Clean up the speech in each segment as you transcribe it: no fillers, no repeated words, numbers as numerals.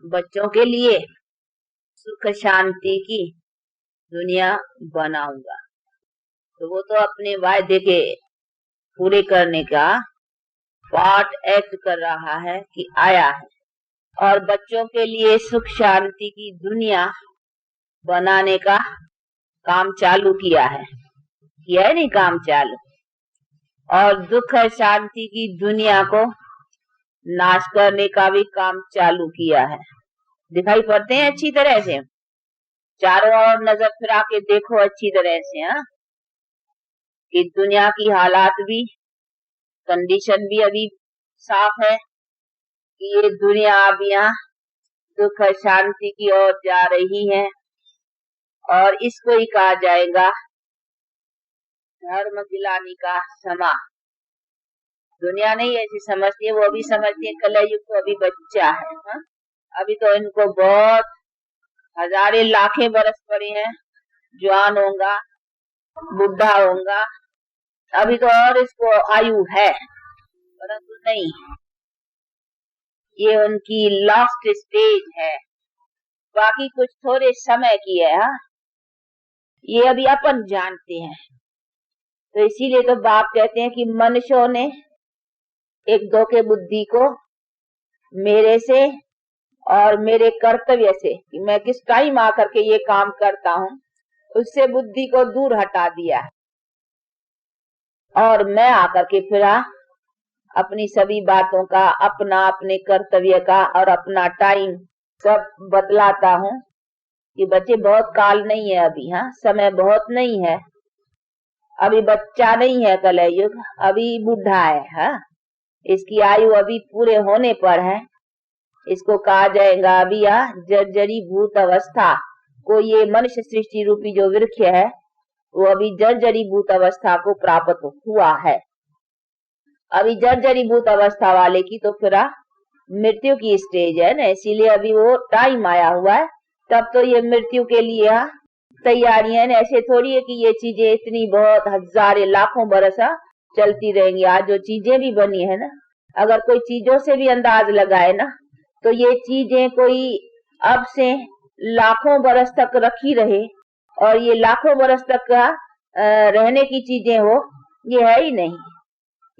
बच्चों के लिए सुख शांति की दुनिया बनाऊंगा। तो वो तो अपने वायदे के पूरे करने का पार्ट एक्ट कर रहा है कि आया है और बच्चों के लिए सुख शांति की दुनिया बनाने का काम चालू किया है नहीं काम चालू, और दुख शांति की दुनिया को नाश करने का भी काम चालू किया है। दिखाई पड़ते हैं अच्छी तरह से, चारों ओर नजर फिरा के देखो अच्छी तरह से। हाँ, कि दुनिया की हालात भी, कंडीशन भी अभी साफ है कि ये दुनिया अब यहाँ दुख शांति की ओर जा रही है, और इसको ही कहा जाएगा धर्म गिलानी का समा। दुनिया नहीं ऐसी समझती है, वो अभी समझती है कलयुग तो अभी बच्चा है। हा? अभी तो इनको बहुत हजारे लाखें बरस पड़े हैं, जवान होगा, बुढ़ा होगा, अभी तो और इसको आयु है, परंतु नहीं, ये उनकी लास्ट स्टेज है, बाकी कुछ थोड़े समय की है। हा? ये अभी अपन जानते हैं। तो इसीलिए तो बाप कहते हैं कि मनुष्यों ने एक धोखे बुद्धि को मेरे से और मेरे कर्तव्य से, कि मैं किस टाइम आकर के ये काम करता हूँ, उससे बुद्धि को दूर हटा दिया, और मैं आकर के फिर अपनी सभी बातों का, अपने कर्तव्य का और अपना टाइम सब बतलाता हूँ कि बच्चे बहुत काल नहीं है अभी। हाँ, समय बहुत नहीं है, अभी बच्चा नहीं है कलयुग, अभी बुढ़ा है। हाँ, इसकी आयु अभी पूरे होने पर है। इसको कहा जाएगा अभी जर्जरी भूत अवस्था को, ये मनुष्य सृष्टि रूपी जो वृक्ष है वो अभी जर्जरी भूत अवस्था को प्राप्त हुआ है। अभी जर्जरी भूत अवस्था वाले की तो फिर मृत्यु की स्टेज है ना, इसीलिए अभी वो टाइम आया हुआ है। तब तो ये मृत्यु के लिए तैयारियां, ऐसे थोड़ी है कि ये चीजें इतनी बहुत हजारे लाखों बरस चलती रहेंगी। आज जो चीजें भी बनी है ना, अगर कोई चीजों से भी अंदाज लगाए ना, तो ये चीजें कोई अब से लाखों बरस तक रखी रहे, और ये लाखों बरस तक रहने की चीजें हो, ये है ही नहीं।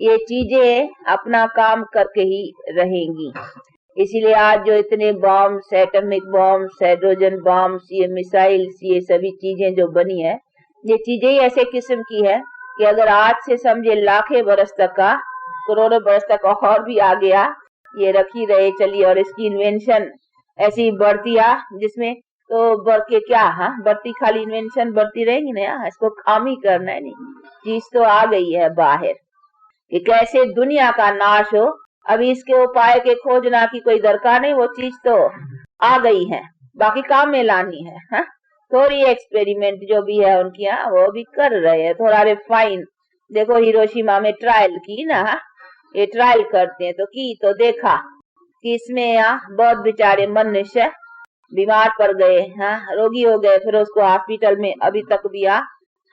ये चीजें अपना काम करके ही रहेंगी। इसीलिए आज जो इतने bombs, atomic bombs, hydrogen bombs, ये मिसाइल्स, ये सभी चीजें जो बनी है, ये चीजें ही ऐसे किस्म की है कि अगर आज से समझे लाखें बरस तक का, करोड़ों बरस तक और भी आ गया, ये रखी रहे चली, और इसकी इन्वेंशन ऐसी बढ़ती जिसमें तो बढ़ के क्या, बढ़ती खाली इन्वेंशन बढ़ती रहेंगी ना, इसको काम ही करना है। नहीं, चीज तो आ गई है बाहर कि कैसे दुनिया का नाश हो। अभी इसके उपाय के खोजना की कोई दरकार नहीं, वो चीज तो आ गई है, बाकी काम में लानी है। हा? थोड़ी एक्सपेरिमेंट जो भी है उनकी वो भी कर रहे हैं, थोड़ा रिफाइन। देखो हिरोशिमा में ट्रायल की ना, ये ट्रायल करते हैं तो देखा कि इसमें बहुत बेचारे मनुष्य बीमार पड़ गए, रोगी हो गए, फिर उसको हॉस्पिटल में अभी तक भी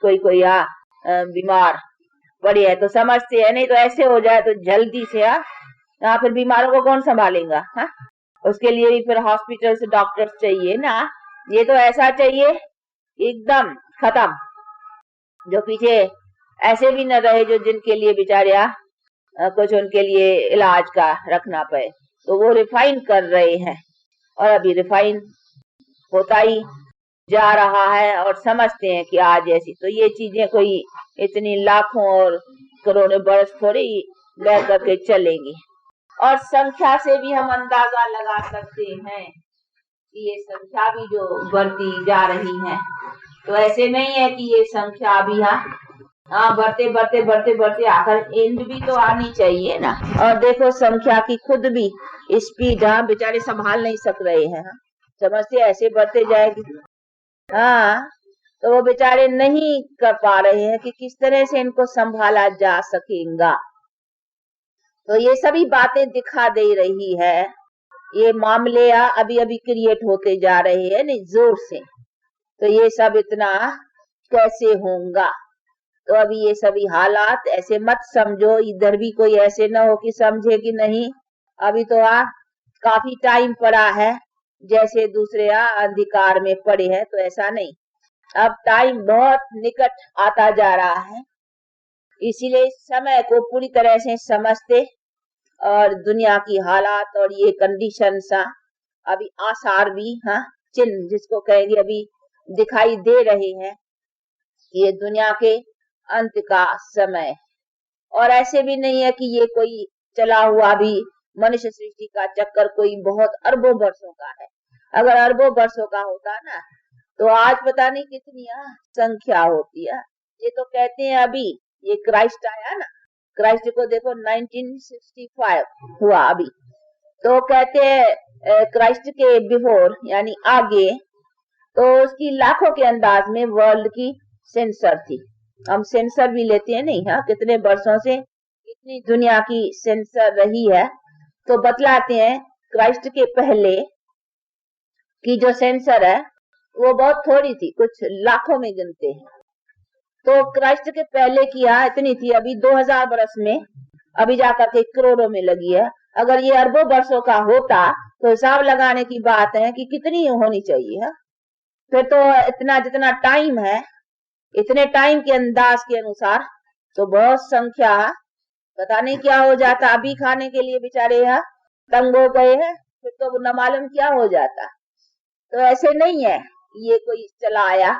कोई बीमार पड़ी है। तो समझते हैं, नहीं तो ऐसे हो जाए तो जल्दी से फिर बीमारों को कौन संभालेगा। उसके लिए भी फिर हॉस्पिटल से डॉक्टर्स चाहिए ना। ये तो ऐसा चाहिए एकदम खत्म, जो पीछे ऐसे भी न रहे जो जिनके लिए बेचारे कुछ उनके लिए इलाज का रखना पड़े। तो वो रिफाइन कर रहे हैं, और अभी रिफाइन होता ही जा रहा है, और समझते हैं कि आज ऐसी तो ये चीजें कोई इतनी लाखों और करोड़ों बरस थोड़ी रह करके चलेंगी। और संख्या से भी हम अंदाजा लगा सकते हैं कि ये संख्या भी जो बढ़ती जा रही है, तो ऐसे नहीं है कि ये संख्या अभी बढ़ते बढ़ते बढ़ते बढ़ते आकर एंड भी तो आनी चाहिए ना। और देखो संख्या की खुद भी स्पीड बेचारे संभाल नहीं सक रहे हैं। समझते ऐसे बढ़ते जाएगी, तो वो बेचारे नहीं कर पा रहे हैं कि किस तरह से इनको संभाला जा सकेगा। तो ये सभी बातें दिखा दे रही है, ये मामले अभी अभी क्रिएट होते जा रहे हैं नहीं जोर से। तो ये सब इतना कैसे होगा, तो अभी ये सभी हालात ऐसे मत समझो, इधर भी कोई ऐसे न हो कि समझे कि नहीं अभी तो काफी टाइम पड़ा है, जैसे दूसरे अंधकार में पड़े हैं, तो ऐसा नहीं। अब टाइम बहुत निकट आता जा रहा है, इसीलिए समय को पूरी तरह से समझते और दुनिया की हालात और ये कंडीशन अभी आसार भी, चिन्ह जिसको कहेंगे, अभी दिखाई दे रहे हैं। ये दुनिया के अंत का समय, और ऐसे भी नहीं है कि ये कोई चला हुआ भी मनुष्य सृष्टि का चक्कर कोई बहुत अरबों वर्षों का है। अगर अरबों वर्षों का होता ना, तो आज पता नहीं कितनी संख्या होती है। ये तो कहते हैं अभी ये क्राइस्ट आया ना, क्राइस्ट को देखो 1965 हुआ अभी, तो कहते हैं क्राइस्ट के बिफोर यानी आगे, तो उसकी लाखों के अंदाज में वर्ल्ड की सेंसर थी। हम सेंसर भी लेते हैं नहीं, कितने वर्षों से कितनी दुनिया की सेंसर रही है, तो बतलाते हैं क्राइस्ट के पहले की जो सेंसर है वो बहुत थोड़ी थी, कुछ लाखों में गिनते हैं। तो क्राइस्ट के पहले की इतनी थी, अभी 2000 वर्ष में अभी जाकर के करोड़ों में लगी है। अगर ये अरबों वर्षों का होता तो हिसाब लगाने की बात है कि कितनी होनी चाहिए। फिर तो इतना जितना टाइम है, इतने टाइम के अंदाज के अनुसार तो बहुत संख्या, पता नहीं क्या हो जाता। अभी खाने के लिए बेचारे तंग हो गए हैं, फिर तो न मालूम क्या हो जाता। तो ऐसे नहीं है ये कोई चला आया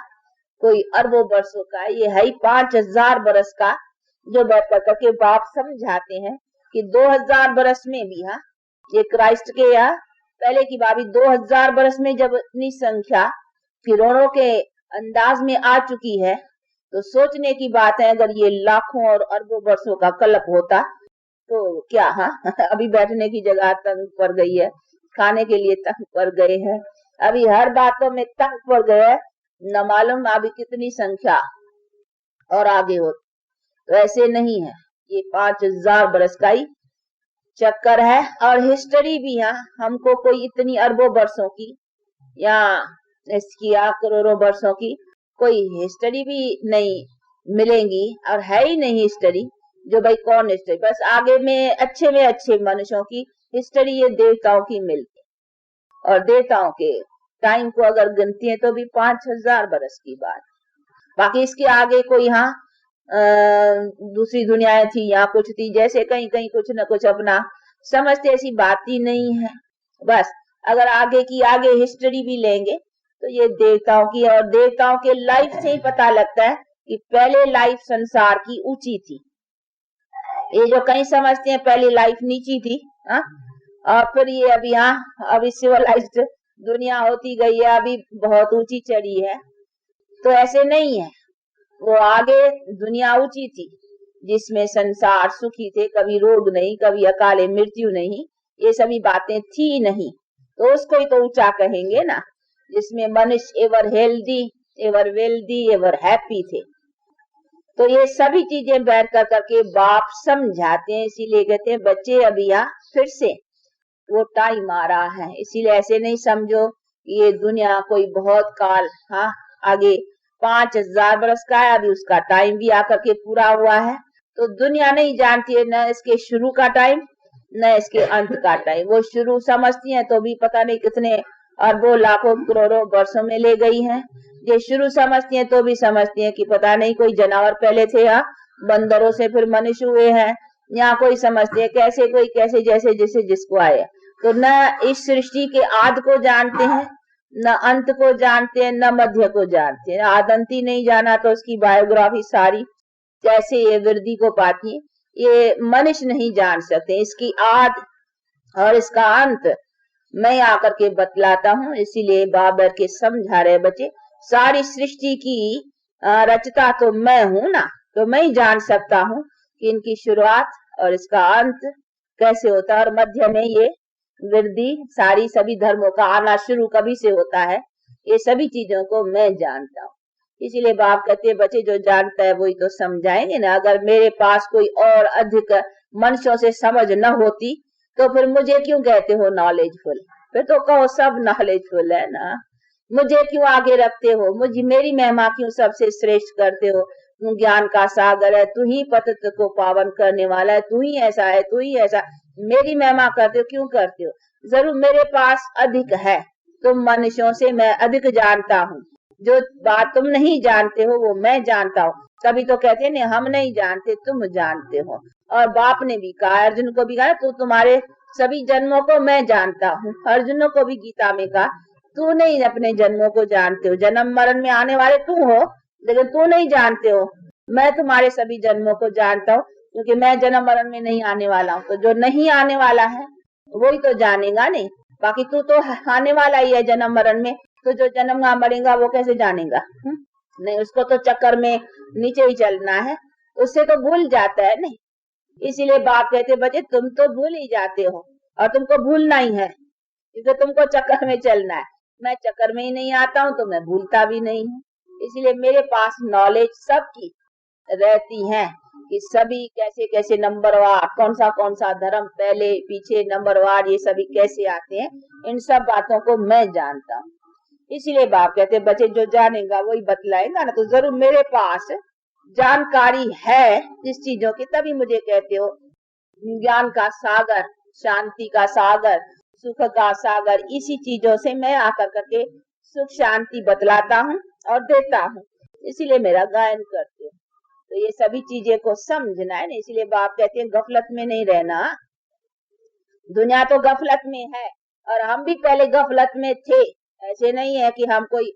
कोई अरबों वर्षों का, ये है 5000 बरस का, जो बैठ करके बाप समझाते हैं कि 2000 बरस में भी ये क्राइस्ट के पहले की बात, 2000 बरस में जब इतनी संख्या फिरौनों के अंदाज में आ चुकी है, तो सोचने की बात है अगर ये लाखों और अरबों वर्षों का कल्प होता तो क्या। अभी बैठने की जगह तंग पड़ गई है, खाने के लिए तंग पड़ गए हैं, अभी हर बातों में तंग पड़ गए, न मालूम अभी कितनी संख्या और आगे हो। तो ऐसे नहीं है, ये 5000 बरस का ही चक्कर है। और हिस्ट्री भी हमको कोई इतनी अरबों वर्षों की या इसकी करोड़ों वर्षों की कोई हिस्ट्री भी नहीं मिलेंगी, और है ही नहीं हिस्ट्री। जो भाई कौन हिस्ट्री, बस आगे में अच्छे मनुष्यों की हिस्ट्री ये देवताओं की मिलती, और देवताओं के टाइम को अगर गिनती है तो भी 5000 बरस की बात। बाकी इसके आगे कोई दूसरी दुनियाएं थी या कुछ थी, जैसे कहीं कहीं कुछ न कुछ अपना समझते, ऐसी बात ही नहीं है। बस अगर आगे की आगे हिस्ट्री भी लेंगे तो ये देवताओं की, और देवताओं के लाइफ से ही पता लगता है कि पहले लाइफ संसार की ऊंची थी। ये जो कहीं समझते हैं पहली लाइफ नीची थी, और फिर ये अभी सिविलाइज्ड दुनिया होती गई है, अभी बहुत ऊंची चढ़ी है। तो ऐसे नहीं है, वो आगे दुनिया ऊंची थी जिसमें संसार सुखी थे, कभी रोग नहीं, कभी अकाले मृत्यु नहीं, ये सभी बातें थी नहीं, तो उसको ही तो ऊंचा कहेंगे ना, जिसमें मनुष्य ever healthy, ever wealthy, ever happy थे। तो ये सभी चीजें बैठ कर करके बाप समझाते हैं, इसीलिए कहते हैं बच्चे अभी फिर से वो टाइम आ रहा है। इसीलिए ऐसे नहीं समझो ये दुनिया कोई बहुत काल आगे 5000 बरस का है, अभी उसका टाइम भी आकर के पूरा हुआ है। तो दुनिया नहीं जानती है न इसके शुरू का टाइम न इसके अंत का टाइम। वो शुरू समझती है तो भी पता नहीं कितने अरबों लाखों करोड़ों वर्षों में ले गई हैं। ये शुरू समझती है तो भी समझती है कि पता नहीं कोई जानवर पहले थे, बंदरों से फिर मनुष्य हुए हैं, यहाँ कोई समझते हैं कैसे कोई कैसे, जैसे जैसे जिसको आए। तो न इस सृष्टि के आदि को जानते हैं, न अंत को जानते हैं, न मध्य को जानते हैं। आदंती नहीं जाना तो उसकी बायोग्राफी सारी कैसे ये वृद्धि को पाती है, ये मनुष्य नहीं जान सकते। इसकी आद और इसका अंत मैं आकर के बतलाता हूँ। इसीलिए बाबर के समझा रहे बच्चे, सारी सृष्टि की रचता तो मैं हूँ ना, तो मैं ही जान सकता हूँ कि इनकी शुरुआत और इसका अंत कैसे होता है, और मध्य में ये वृद्धि सारी सभी धर्मों का आना शुरू कभी से होता है, ये सभी चीजों को मैं जानता हूँ। इसीलिए बाप कहते हैं बच्चे जो जानता है वही तो समझाएंगे ना। अगर मेरे पास कोई और अधिक मनुष्यों से समझ न होती तो फिर मुझे क्यों कहते हो नॉलेजफुल, फिर तो कहो सब नॉलेजफुल है ना। मुझे क्यों आगे रखते हो, मुझे मेरी महिमा क्यों सबसे श्रेष्ठ करते हो। तू ज्ञान का सागर है, तू ही पतित को पावन करने वाला है, तू ही ऐसा है, तू ही ऐसा, मेरी महिमा करते हो, क्यों करते हो। जरूर मेरे पास अधिक है, तुम मनुष्यों से मैं अधिक जानता हूँ। जो बात तुम नहीं जानते हो वो मैं जानता हूँ। कभी तो कहते हैं नहीं हम नहीं जानते, तुम जानते हो। और बाप ने भी कहा, अर्जुन को भी कहा, तू तुम्हारे सभी जन्मों को मैं जानता हूँ। अर्जुनों को भी गीता में कहा, तू नहीं अपने जन्मों को जानते हो, जन्म मरण में आने वाले तू हो, लेकिन तू नहीं जानते हो। मैं तुम्हारे सभी जन्मों को जानता हूँ, क्योंकि मैं जन्म मरण में नहीं आने वाला हूँ। तो जो नहीं आने वाला है वही तो जानेगा नहीं, बाकी तू तो आने वाला ही है जन्म मरण में। तो जो जन्म मरेगा वो कैसे जानेगा? नहीं, उसको तो चक्कर में नीचे ही चलना है, उससे तो भूल जाता है नहीं। इसीलिए बाप कहते बच्चे तुम तो भूल ही जाते हो, और तुमको भूलना ही है, क्योंकि तुमको चक्कर में चलना है। मैं चक्कर में ही नहीं आता हूँ तो मैं भूलता भी नहीं हूँ। इसलिए मेरे पास नॉलेज सबकी रहती है कि सभी कैसे कैसे नंबरवार, कौन सा धर्म पहले पीछे नंबरवार, ये सभी कैसे आते हैं, इन सब बातों को मैं जानता हूँ। इसीलिए बाप कहते बच्चे जो जानेगा वही बतलाएगा ना। तो जरूर मेरे पास जानकारी है जिस चीजों की, तभी मुझे कहते हो ज्ञान का सागर, शांति का सागर, सुख का सागर। इसी चीजों से मैं आकर करके सुख शांति बतलाता हूँ और देता हूँ, इसीलिए मेरा गायन करते हो। तो ये सभी चीजें को समझना है ना। इसलिए बाप कहते हैं गफलत में नहीं रहना। दुनिया तो गफलत में है, और हम भी पहले गफलत में थे। ऐसे नहीं है कि हम कोई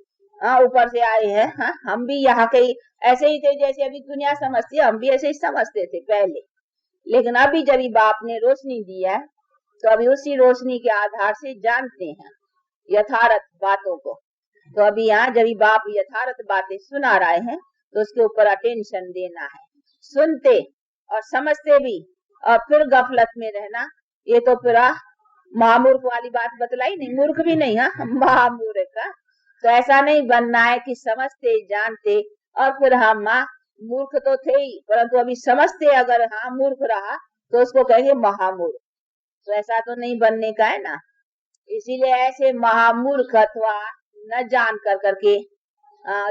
ऊपर से आए हैं। हम भी यहाँ के ऐसे ही थे जैसे अभी दुनिया समझती है, हम भी ऐसे ही समझते थे पहले। लेकिन अभी जब बाप ने रोशनी दी है तो अभी उसी रोशनी के आधार से जानते हैं यथार्थ बातों को। तो अभी यहाँ जब बाप यथार्थ बातें सुना रहे हैं तो उसके ऊपर अटेंशन देना है। सुनते और समझते भी और फिर गफलत में रहना, ये तो पूरा महामूर्ख वाली बात बतलाई नहीं। मूर्ख भी नहीं, महामूर्ख का। तो ऐसा नहीं बनना है कि समझते जानते और फिर हम मूर्ख तो थे ही, परंतु अभी समझते अगर मूर्ख रहा तो उसको कहेंगे महामूर्ख। तो ऐसा तो नहीं बनने का है ना। इसीलिए ऐसे महामूर्ख अथवा न जान कर करके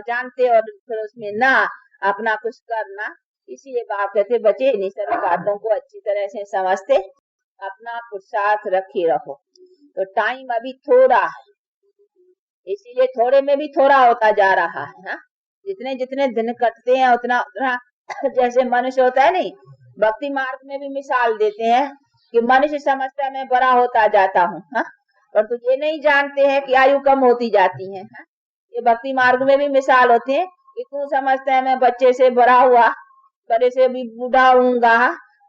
जानते और फिर उसमें ना अपना कुछ करना। इसीलिए बाप कहते बच्चे इन सभी बातों को अच्छी तरह से समझते अपना पुरुषार्थ रखे रहो। तो टाइम अभी थोड़ा है, इसीलिए थोड़े में भी थोड़ा होता जा रहा है। जितने जितने दिन कटते हैं उतना उतना जैसे मनुष्य होता है नहीं, भक्ति मार्ग में भी मिसाल देते हैं कि मनुष्य समझता है मैं बड़ा होता जाता हूँ, पर तो ये नहीं जानते हैं कि आयु कम होती जाती है। ये भक्ति मार्ग में भी मिसाल होते हैं कि तू समझता है मैं बच्चे से बड़ा हुआ, बड़े से भी बूढ़ा होऊंगा,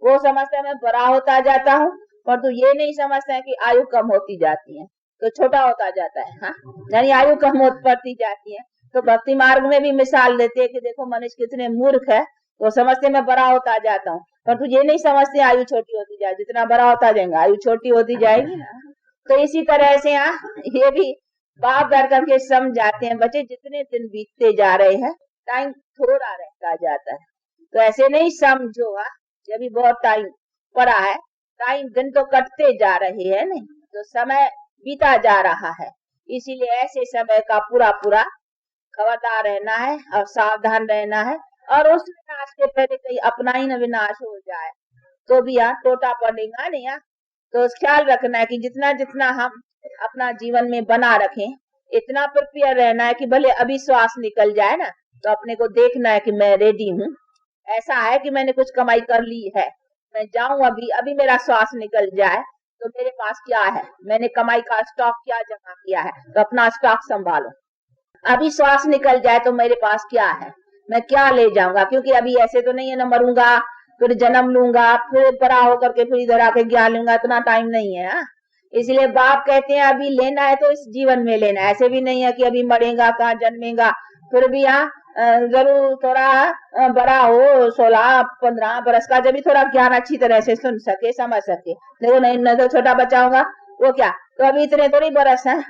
वो समझता है मैं बड़ा होता जाता हूँ, पर तू ये नहीं समझता है कि आयु कम होती जाती है तो छोटा होता जाता है। यानी आयु कम होती जाती है। तो भक्ति मार्ग में भी मिसाल देते हैं कि देखो मनुष्य कितने मूर्ख है, वो समझते मैं बड़ा होता जाता हूँ, पर तू ये नहीं समझते आयु छोटी होती जाए, जितना बड़ा होता जाएगा आयु छोटी होती जाएगी ना। तो इसी तरह से ये भी बाप बैठ करके समझाते हैं बच्चे जितने दिन बीतते जा रहे हैं टाइम थोड़ा रहता जाता है। तो ऐसे नहीं समझो जब भी बहुत टाइम पड़ा है, टाइम दिन तो कटते जा रहे हैं नहीं, तो समय बीता जा रहा है। इसीलिए ऐसे समय का पूरा पूरा खबरदार रहना है और सावधान रहना है। और उस विनाश के पहले कहीं अपना ही न विनाश हो जाए तो भी टोटा पड़ेगा नहीं। तो ख्याल रखना है कि जितना जितना हम अपना जीवन में बना रखें, इतना प्रिपेयर रहना है कि भले अभी श्वास निकल जाए ना तो अपने को देखना है कि मैं रेडी हूँ। ऐसा है कि मैंने कुछ कमाई कर ली है, मैं जाऊं अभी मेरा श्वास निकल जाए तो मेरे पास क्या है, मैंने कमाई का स्टॉक क्या जमा किया है, तो अपना स्टॉक संभालो। अभी श्वास निकल जाए तो मेरे पास क्या है, मैं क्या ले जाऊंगा, क्योंकि अभी ऐसे तो नहीं है न मरूंगा फिर जन्म लूंगा फिर बड़ा होकर के फिर इधर आके ज्ञान लूंगा, इतना टाइम नहीं है। इसलिए बाप कहते हैं अभी लेना है तो इस जीवन में लेना है। ऐसे भी नहीं है कि अभी मरेगा कहाँ जन्मेगा, फिर भी जरूर थोड़ा बड़ा हो 16-15 बरस का, जब भी थोड़ा ज्ञान अच्छी तरह से सुन सके समझ सके। देखो नहीं न तो छोटा बच्चा होगा वो क्या, तो अभी इतने थोड़ी बरस है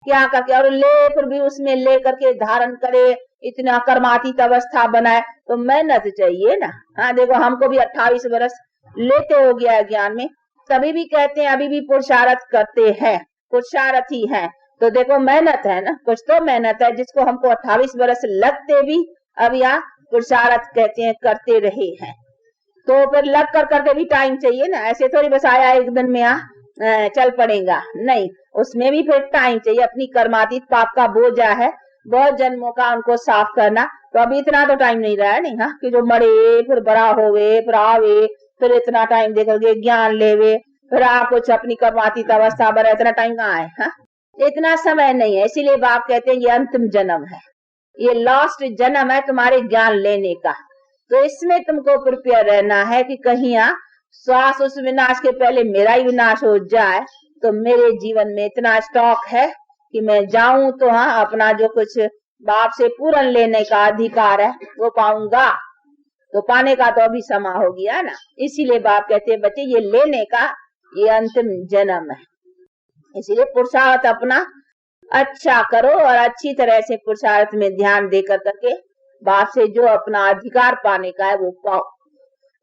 क्या करके और ले फिर भी उसमें ले करके धारण करे, इतना कर्मातीत अवस्था बनाए, तो मेहनत चाहिए ना। देखो हमको भी 28 बरस लेते हो गया ज्ञान में, तभी भी कहते हैं अभी भी पुरुषार्थ करते हैं, पुरुषार्थी है। तो देखो मेहनत है ना, कुछ तो मेहनत है। जिसको हमको 28 बरस लगते भी अब यहाँ पुरुषार्थ कहते हैं करते रहे हैं, तो फिर लग कर करके भी टाइम चाहिए ना। ऐसे थोड़ी बस आया एक दिन में चल पड़ेगा नहीं, उसमें भी फिर टाइम चाहिए। अपनी कर्मातीत पाप का बोझा है, बहुत जन्मों का उनको साफ करना। तो अभी इतना तो टाइम नहीं रहा है नहीं, हाँ, कि जो मरे फिर बड़ा होवे फिर आवे फिर इतना टाइम देकर के ज्ञान लेवे फिर कुछ अपनी कर्मातीत अवस्था बने, इतना टाइम कहाँ है, हाँ? इतना समय नहीं है। इसीलिए बाप कहते हैं ये अंतिम जन्म है, ये लास्ट जन्म है तुम्हारे ज्ञान लेने का। तो इसमें तुमको प्रिपेयर रहना है कि कहीं श्वास उस विनाश के पहले मेरा ही विनाश हो जाए, तो मेरे जीवन में इतना स्टॉक है कि मैं जाऊं तो हाँ अपना जो कुछ बाप से पूर्ण लेने का अधिकार है वो पाऊंगा। तो पाने का तो अभी समय हो गया ना। इसीलिए बाप कहते हैं बच्चे ये लेने का ये अंतिम जन्म है। इसीलिए पुरुषार्थ अपना अच्छा करो और अच्छी तरह से पुरुषार्थ में ध्यान दे करके बाप से जो अपना अधिकार पाने का है वो पाओ।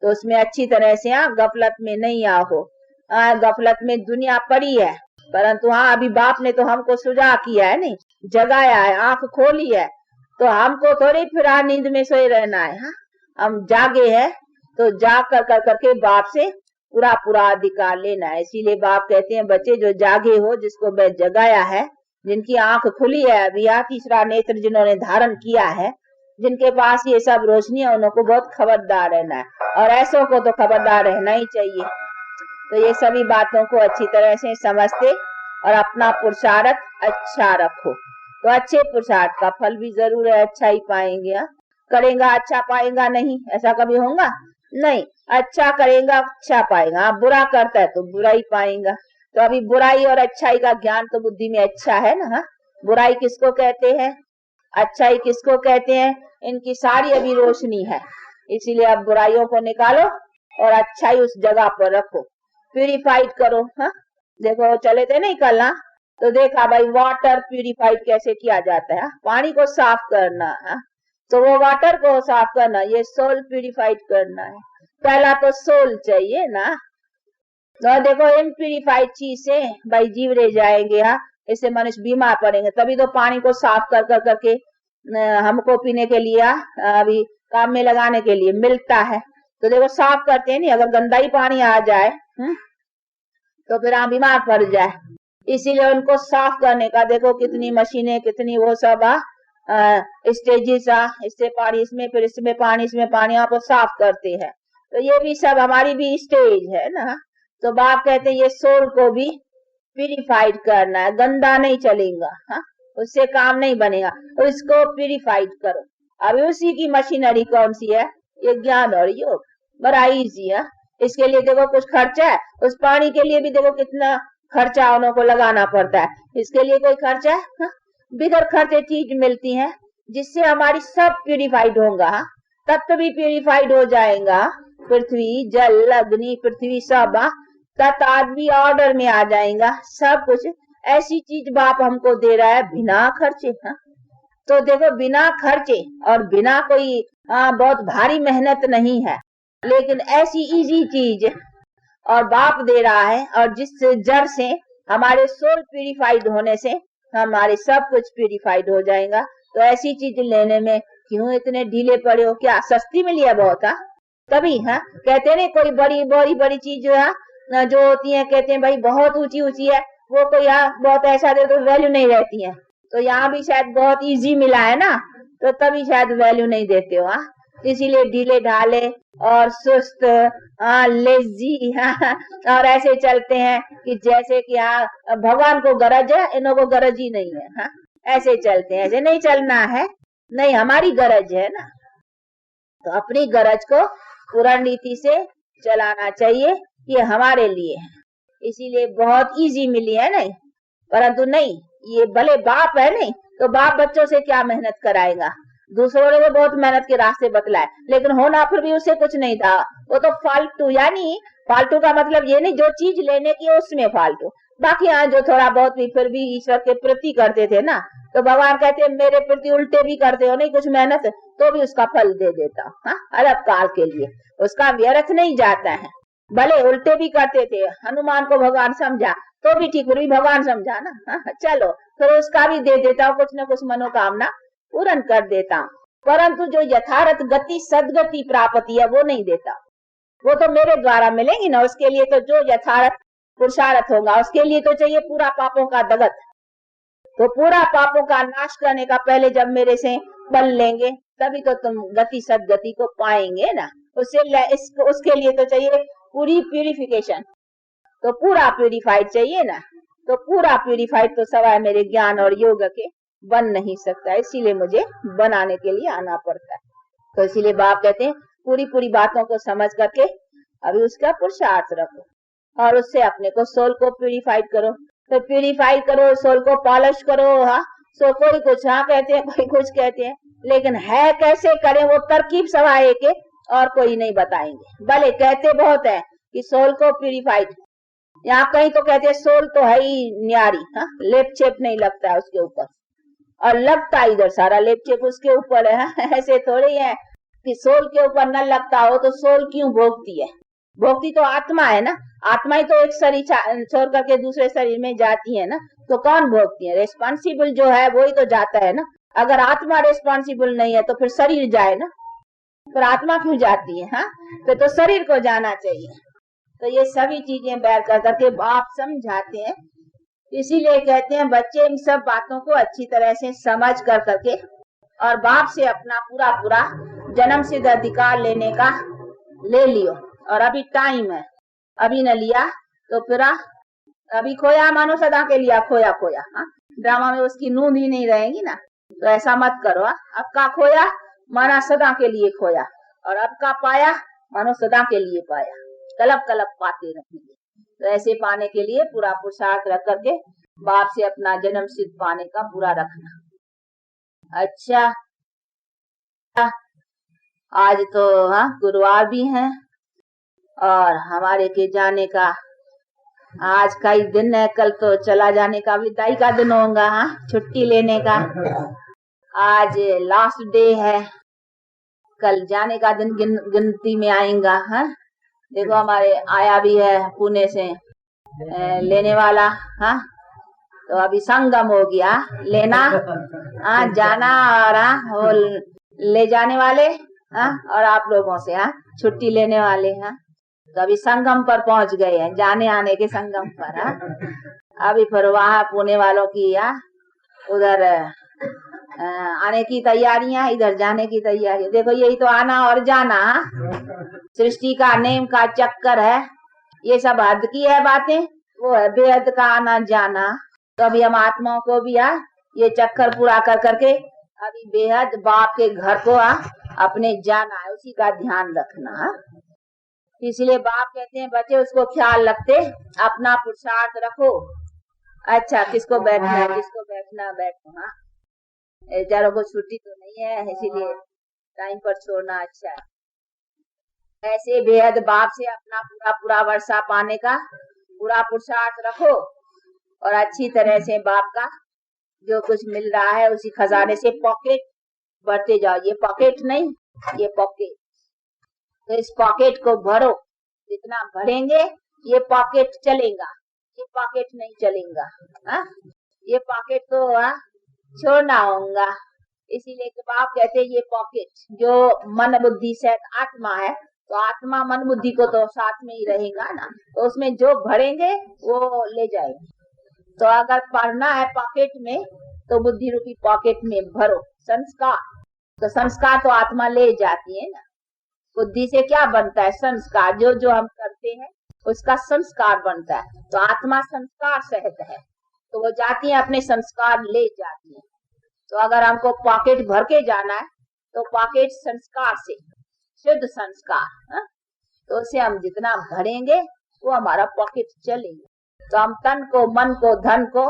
तो उसमें अच्छी तरह से गफलत में नहीं आओ। गफलत में दुनिया पड़ी है, परंतु अभी बाप ने तो हमको सुझाव किया है, नहीं जगाया है, आंख खोली है, तो हमको थोड़ी फिर नींद में सोए रहना है। हम जागे हैं तो जाग कर करके बाप से पूरा पूरा अधिकार लेना है। इसीलिए बाप कहते हैं बच्चे जो जागे हो, जिसको मैं जगाया है, जिनकी आंख खुली है अभी, तीसरा नेत्र जिन्होंने धारण किया है, जिनके पास ये सब रोशनी है, उनको बहुत खबरदार रहना है। और ऐसों को तो खबरदार रहना ही चाहिए। तो ये सभी बातों को अच्छी तरह से समझते और अपना पुरुषार्थ अच्छा रखो, तो अच्छे पुरुषार्थ का फल भी जरूर है, अच्छा ही पाएंगे। करेगा अच्छा पाएगा नहीं, ऐसा कभी होगा नहीं। अच्छा करेगा अच्छा पाएगा, बुरा करता है तो बुरा ही पाएगा। तो अभी बुराई और अच्छाई का ज्ञान तो बुद्धि में अच्छा है ना। बुराई किसको कहते हैं, अच्छाई किसको कहते हैं, इनकी सारी अभी रोशनी है। इसीलिए अब बुराइयों को निकालो और अच्छाई उस जगह पर रखो, प्यूरिफाइड करो। हाँ, देखो चले थे नहीं कल, तो देखा भाई वाटर प्यूरिफाइड कैसे किया जाता है। पानी को साफ करना है, तो वो वाटर को साफ करना, ये सोल प्यूरिफाइड करना है। पहला तो सोल चाहिए ना। तो देखो इनप्यूरिफाइड चीज से भाई जीव रह जाएंगे, इससे मनुष्य बीमार पड़ेंगे। तभी तो पानी को साफ कर करके हमको पीने के लिए अभी काम में लगाने के लिए मिलता है। तो देखो साफ करते हैं नहीं, अगर गंदा ही पानी आ जाए तो फिर बीमार पड़ जाए। इसीलिए उनको साफ करने का देखो कितनी मशीनें, कितनी वो सब स्टेजेस, इससे पानी इसमें, फिर इसमें पानी, इसमें पानी, आपको साफ करते हैं। तो ये भी सब हमारी भी स्टेज है ना। तो बाप कहते हैं ये सोल को भी प्यूरिफाइड करना है, गंदा नहीं चलेगा, उससे काम नहीं बनेगा, तो इसको प्यूरिफाइड करो। अभी उसी की मशीनरी कौन सी है, ये ज्ञान और योग, बड़ा इजी है। इसके लिए देखो कुछ खर्चा है, उस पानी के लिए भी देखो कितना खर्चा उनको लगाना पड़ता है। इसके लिए कोई खर्चा है, बिगर खर्चे चीज मिलती है जिससे हमारी सब प्यूरिफाइड होगा। तत्व भी प्यूरिफाइड हो जाएगा, पृथ्वी जल अग्नि पृथ्वी सब तत्व भी ऑर्डर में आ जाएगा। सब कुछ ऐसी चीज बाप हमको दे रहा है बिना खर्चे। तो देखो बिना खर्चे और बिना कोई बहुत भारी मेहनत नहीं है, लेकिन ऐसी इजी चीज और बाप दे रहा है, और जिस जड़ से हमारे सोल प्यूरिफाइड होने से हमारे सब कुछ प्यूरिफाइड हो जाएगा। तो ऐसी चीज लेने में क्यों इतने ढीले पड़े हो, क्या सस्ती मिली है बहुत? तभी कहते नहीं कोई बड़ी बड़ी बड़ी चीज जो होती है, कहते हैं भाई बहुत ऊंची ऊंची है, वो कोई बहुत ऐसा दे तो वैल्यू नहीं रहती है। तो यहाँ भी शायद बहुत इजी मिला है ना, तो तभी शायद वैल्यू नहीं देते हो। इसीलिए ढीले ढाले और सुस्त लेजी और ऐसे चलते हैं कि जैसे कि भगवान को गरज है, इन्हों को गरज ही नहीं है। ऐसे चलते हैं, ऐसे नहीं चलना है, नहीं हमारी गरज है ना। तो अपनी गरज को पूर्ण रीति से चलाना चाहिए, ये हमारे लिए है। इसीलिए बहुत इजी मिली है नहीं, परंतु नहीं, ये भले बाप है नहीं, तो बाप बच्चों से क्या मेहनत कराएगा। दूसरों ने तो बहुत मेहनत के रास्ते बतलाए, लेकिन होना फिर भी उसे कुछ नहीं था, वो तो फालतू। यानी फालतू का मतलब ये नहीं जो चीज लेने की उसमें फालतू, बाकी जो थोड़ा बहुत भी फिर भी ईश्वर के प्रति करते थे ना, तो भगवान कहते मेरे प्रति उल्टे भी करते हो नहीं कुछ मेहनत, तो भी उसका फल दे देता हूँ अलग काल के लिए, उसका व्यर्थ नहीं जाता है। भले उल्टे भी करते थे, हनुमान को भगवान समझा तो भी ठीक, भी भगवान समझा ना, चलो फिर उसका भी दे देता हूँ, कुछ न कुछ मनोकामना पूर्ण कर देता हूँ। परंतु जो यथार्थ गति सदगति प्राप्ति है वो नहीं देता, वो तो मेरे द्वारा मिलेगी ना। उसके लिए तो जो यथार्थ पुरुषार्थ होगा। उसके लिए तो चाहिए पूरा पापों का दगत। तो पूरा पापों का नाश करने का पहले जब मेरे से बल लेंगे तभी तो तुम गति सदगति को पाएंगे ना। उसके लिए तो चाहिए पूरी प्यूरिफिकेशन। तो पूरा प्यूरिफाइड चाहिए ना। तो पूरा प्यूरिफाइड तो सवाए मेरे ज्ञान और योग के बन नहीं सकता, इसीलिए मुझे बनाने के लिए आना पड़ता है। तो इसीलिए बाप कहते हैं पूरी पूरी बातों को समझ करके अभी उसका पुरुषार्थ रखो और उससे अपने को सोल को प्यूरिफाइड करो। तो प्यूरिफाइड करो, सोल को पॉलिश करो। हाँ, सो कोई कुछ हाँ कहते हैं, कोई कुछ कहते हैं, लेकिन है कैसे करें वो तरकीब सवाए के और कोई नहीं बताएंगे। भले कहते बहुत है कि सोल को प्यूरिफाइड, यहाँ कहीं तो कहते हैं सोल तो है ही न्यारी, हाँ, लेप चेप नहीं लगता है उसके ऊपर, और लगता इधर सारा लेप चेप उसके ऊपर है। हाँ? ऐसे थोड़ी है कि सोल के ऊपर न लगता हो तो सोल क्यों भोगती है? भोगती तो आत्मा है ना। आत्मा ही तो एक शरीर छोड़ करके दूसरे शरीर में जाती है ना। तो कौन भोगती है? रेस्पॉन्सिबल जो है वही तो जाता है ना। अगर आत्मा रेस्पॉन्सिबल नहीं है तो फिर शरीर जाए ना, फिर आत्मा क्यों जाती है? हाँ, तो शरीर को जाना चाहिए। तो ये सभी चीजें बैर कर करके बाप समझाते हैं। इसीलिए कहते हैं बच्चे इन सब बातों को अच्छी तरह से समझ कर करके और बाप से अपना पूरा पूरा जन्म सिद्ध अधिकार लेने का ले लियो। और अभी टाइम है, अभी न लिया तो फिर अभी खोया मानो सदा के लिया खोया खोया। हाँ, ड्रामा में उसकी नींद ही नहीं रहेगी ना। तो ऐसा मत करो। अब का खोया माना सदा के लिए खोया, और अब का पाया मानो सदा के लिए पाया। कलब कलब पाते रहेंगे। तो ऐसे पाने के लिए पूरा पुरुषार्थ रख करके बाप से अपना जन्म सिद्ध पाने का पूरा रखना। अच्छा, आज तो हाँ गुरुवार भी है और हमारे के जाने का आज का ही दिन है। कल तो चला जाने का विदाई का दिन होगा, हाँ, छुट्टी लेने का। आज लास्ट डे है, कल जाने का दिन गिनती में आएगा। हाँ, देखो हमारे आया भी है पुणे से लेने वाला। हाँ, तो अभी संगम हो गया लेना, हाँ, जाना और वो ले जाने वाले, हाँ, और आप लोगों से हाँ छुट्टी लेने वाले। हाँ, तो अभी संगम पर पहुंच गए हैं, जाने आने के संगम पर। हाँ, अभी फिर वहाँ पुणे वालों की उधर आने की तैयारियां, इधर जाने की तैयारी। देखो यही तो आना और जाना, सृष्टि का नेम का चक्कर है। ये सब हद की है बातें, वो है बेहद का आना जाना। तो अभी हम आत्माओं को भी ये चक्कर पूरा कर करके अभी बेहद बाप के घर को अपने जाना है, उसी का ध्यान रखना। इसलिए बाप कहते हैं बच्चे उसको ख्याल रखते, अपना पुरुषार्थ रखो। अच्छा, किसको बैठना है, किसको बैठना बैठो। हाँ, बेचारों को छुट्टी तो नहीं है, इसीलिए टाइम पर छोड़ना अच्छा है। ऐसे बेहद बाप से अपना पूरा पूरा वर्षा पाने का पूरा पुरुषार्थ रखो और अच्छी तरह से बाप का जो कुछ मिल रहा है उसी खजाने से पॉकेट बढ़ते जाओ। ये पॉकेट नहीं, ये पॉकेट। तो इस पॉकेट को भरो, जितना भरेंगे ये पॉकेट चलेगा, ये पॉकेट नहीं चलेगा। हाँ, ये पॉकेट तो छोड़ना होगा। इसीलिए बाप कहते हैं ये पॉकेट जो मन बुद्धि से आत्मा है, तो आत्मा मन बुद्धि को तो साथ में ही रहेगा ना, तो उसमें जो भरेंगे वो ले जाएंगे। तो अगर पढ़ना है पॉकेट में तो बुद्धि रूपी पॉकेट में भरो संस्कार। तो संस्कार तो आत्मा ले जाती है ना। बुद्धि से क्या बनता है? संस्कार। जो जो हम करते हैं उसका संस्कार बनता है। तो आत्मा संस्कार सहित है, तो वो जाती है अपने संस्कार ले जाती है। तो अगर हमको पॉकेट भर के जाना है तो पॉकेट संस्कार से, शुद्ध संस्कार, तो उसे हम जितना भरेंगे वो हमारा पॉकेट चलेगा। तो हम तन को, मन को, धन को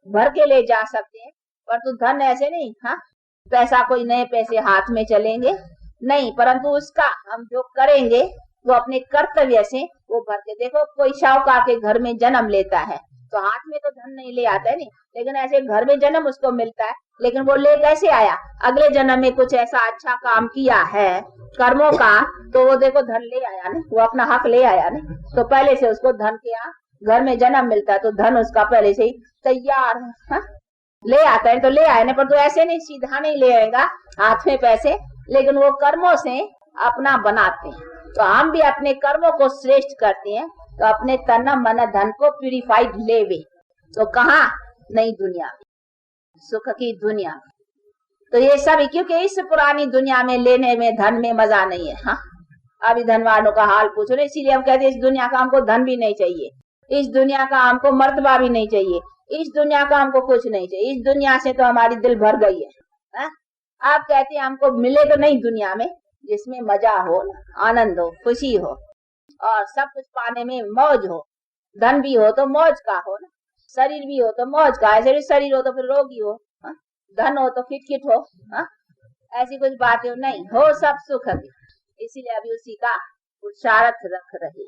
भर के ले जा सकते हैं, पर तो धन ऐसे नहीं, पैसा कोई नए पैसे हाथ में चलेंगे नहीं, परंतु उसका हम जो करेंगे वो अपने कर्तव्य से वो भर के। देखो कोई शाहूकार के घर में जन्म लेता है तो हाथ में तो धन नहीं ले आता है नहीं, लेकिन ऐसे घर में जन्म उसको मिलता है, लेकिन वो ले कैसे आया? अगले जन्म में कुछ ऐसा अच्छा काम किया है कर्मों का, तो वो देखो धन ले आया नहीं, वो अपना हक ले आया नहीं। तो पहले से उसको धन के घर में जन्म मिलता है, तो धन उसका पहले से ही तैयार है, ले आता है तो ले आया नहीं। पर तो ऐसे नहीं, सीधा नहीं ले आएगा हाथ में पैसे, लेकिन वो कर्मों से अपना बनाते हैं। तो हम भी अपने कर्मों को श्रेष्ठ करते हैं, तो अपने तन मन धन को प्यूरिफाइड लेवे तो कहाँ नई दुनिया में, सुख की दुनिया में। तो ये सब क्योंकि इस पुरानी दुनिया में लेने में धन में मजा नहीं है। हाँ, अभी धन वालों का हाल पूछो ना, इसीलिए हम कहते हैं इस दुनिया का हमको धन भी नहीं चाहिए, इस दुनिया का हमको मर्तबा भी नहीं चाहिए, इस दुनिया का हमको कुछ नहीं चाहिए, इस दुनिया से तो हमारी दिल भर गई है। आप कहते हैं हमको मिले तो नहीं दुनिया में जिसमें मजा हो, आनंद हो, खुशी हो और सब कुछ पाने में मौज हो। धन भी हो तो मौज का हो ना, शरीर भी हो तो मौज का, ऐसे शरीर हो तो फिर रोगी हो, धन हो तो किट हो, ऐसी कुछ बातें नहीं हो, सब सुख की। इसीलिए अभी उसी का पुरुषार्थ रख रहे।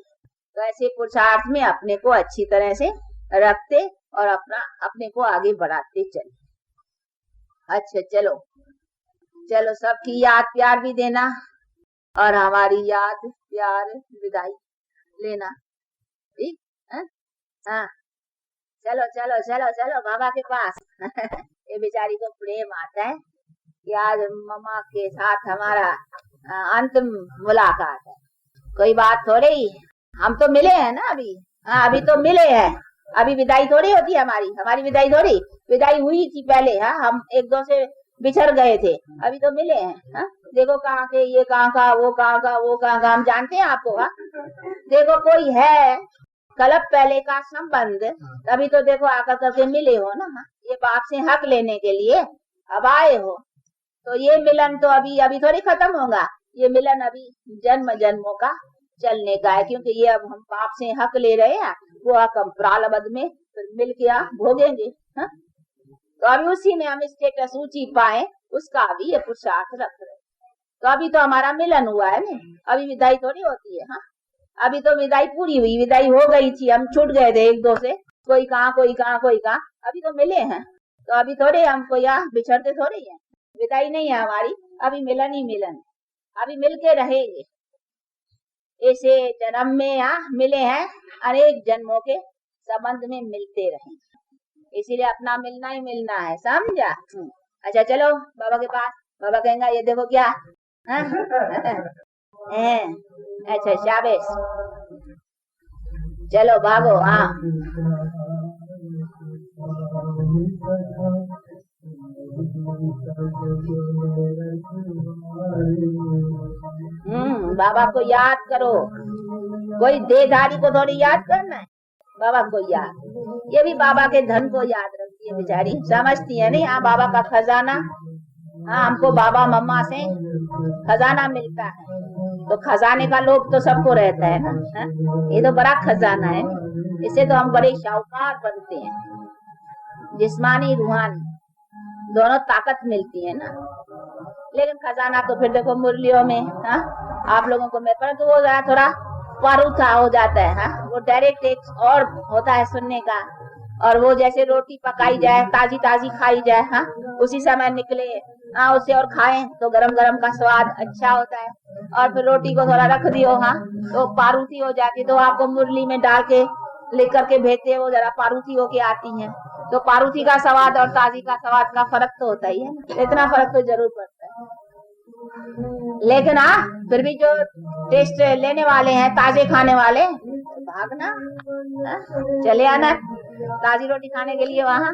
तो ऐसे पुरुषार्थ में अपने को अच्छी तरह से रखते और अपने को आगे बढ़ाते चले। अच्छा चलो चलो, सबकी याद प्यार भी देना और हमारी याद प्यार विदाई लेना, ठीक है? हाँ, चलो चलो चलो चलो बाबा के पास। ये बेचारी को प्रेम आता है कि आज मम्मा के साथ हमारा अंतिम मुलाकात है। कोई बात थोड़ी, हम तो मिले हैं ना अभी। हाँ, अभी तो मिले हैं, अभी विदाई थोड़ी होती है हमारी विदाई थोड़ी, विदाई हुई थी पहले। हाँ, हम एक दो से बिछड़ गए थे, अभी तो मिले हैं। हाँ, देखो कहाँ के, ये कहाँ का, वो कहाँ का, वो कहाँ का, हम जानते हैं आपको। हाँ, देखो कोई है कलप पहले का संबंध, तभी तो देखो आकर करके मिले हो ना। हाँ, ये बाप से हक लेने के लिए अब आए हो, तो ये मिलन तो अभी थोड़ी खत्म होगा। ये मिलन अभी जन्म जन्मों का चलने का है, क्योंकि ये अब हम बाप से हक ले रहे हैं, वो हक हम प्रारब्ध में फिर मिल के भोगेंगे। हाँ, तो अभी उसी में हम स्टेटस ऊंची पाए, उसका अभी ये पुरुषार्थ रख रहे। तो अभी तो हमारा मिलन हुआ है ना, अभी विदाई थोड़ी होती है। हाँ, अभी तो विदाई पूरी हुई, विदाई हो गई थी, हम छूट गए थे एक दो से, कोई कहाँ कोई कहाँ कोई कहाँ, अभी तो मिले हैं। तो अभी थोड़े हमको यहाँ बिछड़ते थोड़े हैं, विदाई नहीं है हमारी, अभी मिलन ही मिलन, अभी मिलके रहेंगे। ऐसे जन्म में यहाँ मिले हैं, अनेक जन्मों के संबंध में मिलते रहेंगे, इसीलिए अपना मिलना ही मिलना है, समझा? अच्छा चलो बाबा के पास, बाबा कहेंगा ये देखो क्या। अच्छा शाबाश, चलो भागो। हाँ, बाबा को याद करो, कोई देहधारी को थोड़ी याद करना है, बाबा को याद। ये भी बाबा के धन को याद रखती है बेचारी, समझती है नहीं। हाँ, बाबा का खजाना, हाँ, हमको बाबा मम्मा से खजाना मिलता है, तो खजाने का लोभ तो सबको रहता है ना। ये तो बड़ा खजाना है, इससे तो हम बड़े शाहूकार बनते हैं। जिस्मानी रूहानी दोनों ताकत मिलती है ना। लेकिन खजाना तो फिर देखो मुरलियों में, हाँ, आप लोगों को मैं पर तो वो थोड़ा पारूथा हो जाता है। हाँ, वो डायरेक्ट एक और होता है सुनने का, और वो जैसे रोटी पकाई जाए, ताजी ताजी खाई जाए, हाँ, उसी समय निकले, हाँ, उसे और खाएं तो गरम गरम का स्वाद अच्छा होता है। और फिर रोटी को थोड़ा रख दियो, हाँ, तो पारूथी हो जाती, तो आपको मुरली में डाल के लेकर के भेजते, वो जरा पारूथी होके आती हैं। तो पारूथी का स्वाद और ताजी का स्वाद का फर्क तो होता ही है, इतना फर्क तो जरूर पड़ता है। लेकिन हाँ, फिर भी जो टेस्ट लेने वाले हैं, ताजे खाने वाले, भागना, चले आना ताजी रोटी खाने के लिए वहाँ।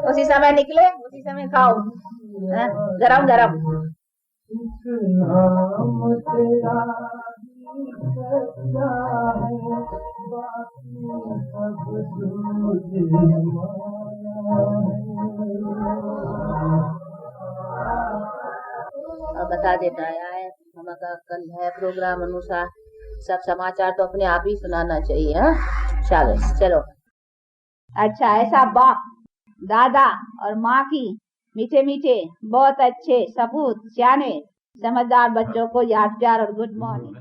उसी समय निकले, उसी समय खाओ, गरम गरम। बता देता है हमारा कल है प्रोग्राम अनुसार, सब समाचार तो अपने आप ही सुनाना चाहिए। हाँ, शाबाश, चलो। अच्छा, ऐसा बाप दादा और माँ की मीठे मीठे बहुत अच्छे सपूत सियाने समझदार बच्चों को याद प्यार और गुड मॉर्निंग।